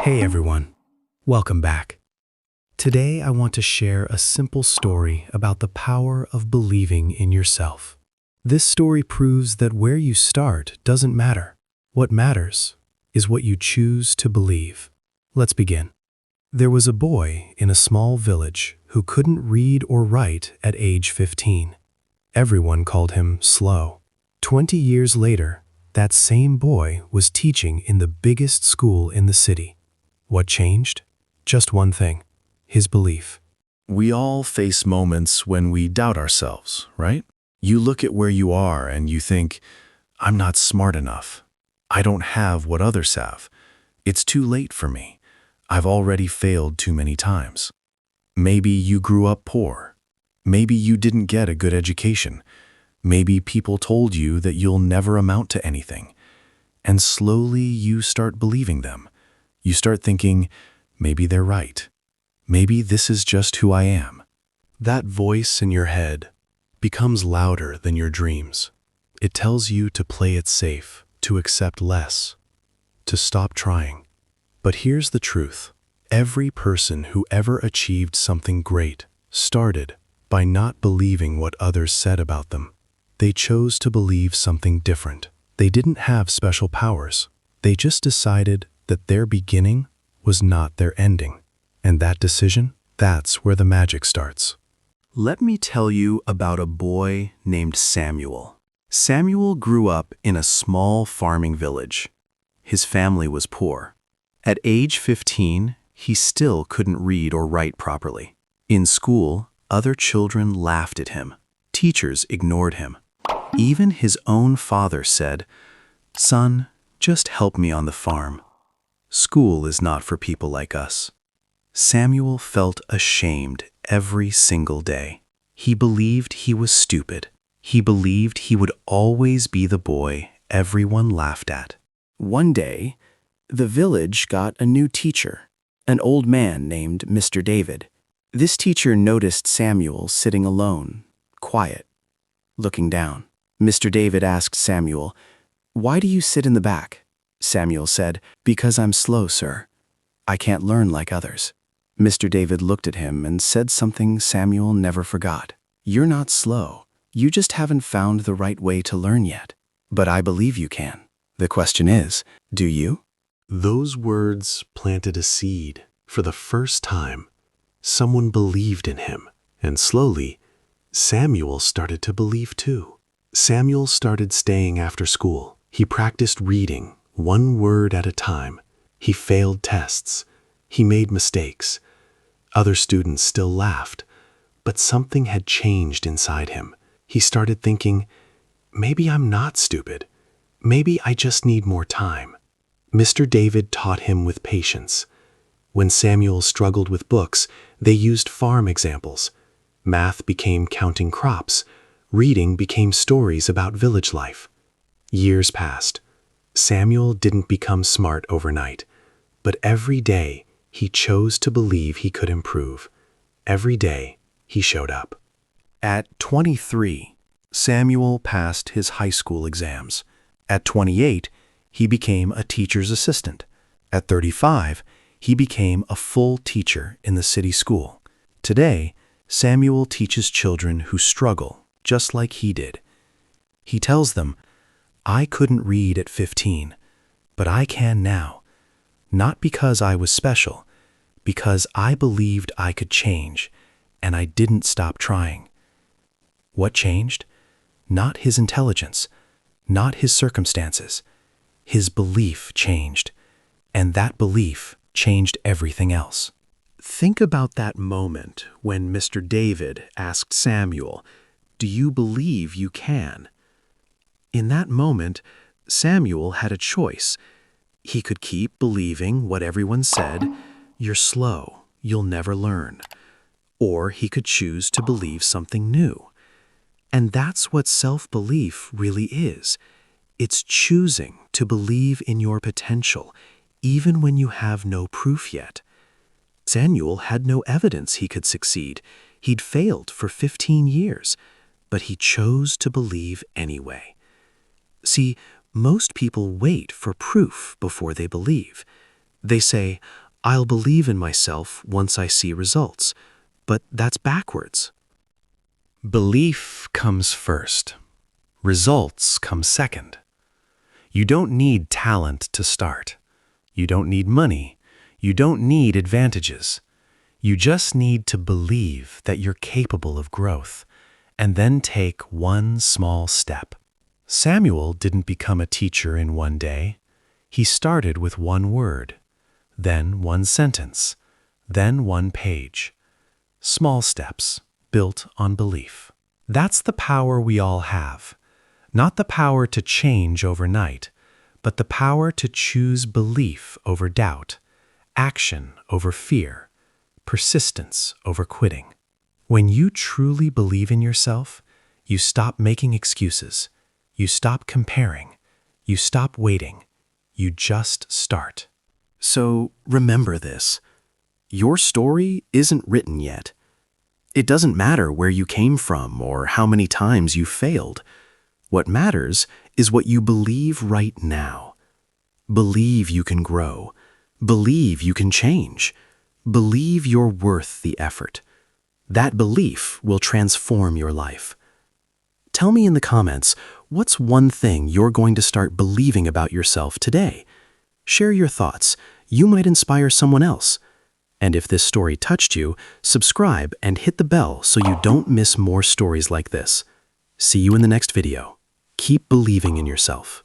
Hey everyone, welcome back. Today I want to share a simple story about the power of believing in yourself. This story proves that where you start doesn't matter. What matters is what you choose to believe. Let's begin. There was a boy in a small village who couldn't read or write at age 15. Everyone called him slow. 20 years later, that same boy was teaching in the biggest school in the city. What changed? Just one thing: his belief. We all face moments when we doubt ourselves, right? You look at where you are and you think, I'm not smart enough. I don't have what others have. It's too late for me. I've already failed too many times. Maybe you grew up poor. Maybe you didn't get a good education. Maybe people told you that you'll never amount to anything. And slowly you start believing them. You start thinking, maybe they're right. Maybe this is just who I am. That voice in your head becomes louder than your dreams. It tells you to play it safe, to accept less, to stop trying. But here's the truth. Every person who ever achieved something great started by not believing what others said about them. They chose to believe something different. They didn't have special powers. They just decided that their beginning was not their ending. And that decision, that's where the magic starts. Let me tell you about a boy named Samuel. Samuel grew up in a small farming village. His family was poor. At age 15, he still couldn't read or write properly. In school, other children laughed at him. Teachers ignored him. Even his own father said, "Son, just help me on the farm. School is not for people like us." Samuel felt ashamed every single day. He believed he was stupid. He believed he would always be the boy everyone laughed at. One day, the village got a new teacher, an old man named Mr. David. This teacher noticed Samuel sitting alone, quiet, looking down. Mr. David asked Samuel, "Why do you sit in the back?" Samuel said, "Because I'm slow, sir. I can't learn like others." Mr. David looked at him and said something Samuel never forgot. "You're not slow. You just haven't found the right way to learn yet. But I believe you can. The question is, do you?" Those words planted a seed. For the first time, someone believed in him. And slowly, Samuel started to believe too. Samuel started staying after school. He practiced reading, one word at a time. He failed tests. He made mistakes. Other students still laughed, but something had changed inside him. He started thinking, maybe I'm not stupid. Maybe I just need more time. Mr. David taught him with patience. When Samuel struggled with books, they used farm examples. Math became counting crops. Reading became stories about village life. Years passed. Samuel didn't become smart overnight, but every day he chose to believe he could improve. Every day he showed up. At 23, Samuel passed his high school exams. At 28, he became a teacher's assistant. At 35, he became a full teacher in the city school. Today, Samuel teaches children who struggle just like he did. He tells them, "I couldn't read at 15, but I can now. Not because I was special, because I believed I could change, and I didn't stop trying." What changed? Not his intelligence, not his circumstances. His belief changed, and that belief changed everything else. Think about that moment when Mr. David asked Samuel, "Do you believe you can?" In that moment, Samuel had a choice. He could keep believing what everyone said, "You're slow, you'll never learn." Or he could choose to believe something new. And that's what self-belief really is. It's choosing to believe in your potential, even when you have no proof yet. Samuel had no evidence he could succeed. He'd failed for 15 years, but he chose to believe anyway. See, most people wait for proof before they believe. They say, "I'll believe in myself once I see results," but that's backwards. Belief comes first. Results come second. You don't need talent to start. You don't need money. You don't need advantages. You just need to believe that you're capable of growth, and then take one small step. Samuel didn't become a teacher in one day. He started with one word, then one sentence, then one page. Small steps built on belief. That's the power we all have. Not the power to change overnight, but the power to choose belief over doubt, action over fear, persistence over quitting. When you truly believe in yourself, you stop making excuses, you stop comparing, you stop waiting, you just start. So remember this. Your story isn't written yet. It doesn't matter where you came from or how many times you failed. What matters is what you believe right now. Believe you can grow. Believe you can change. Believe you're worth the effort. That belief will transform your life. Tell me in the comments, what's one thing you're going to start believing about yourself today? Share your thoughts. You might inspire someone else. And if this story touched you, subscribe and hit the bell so you don't miss more stories like this. See you in the next video. Keep believing in yourself.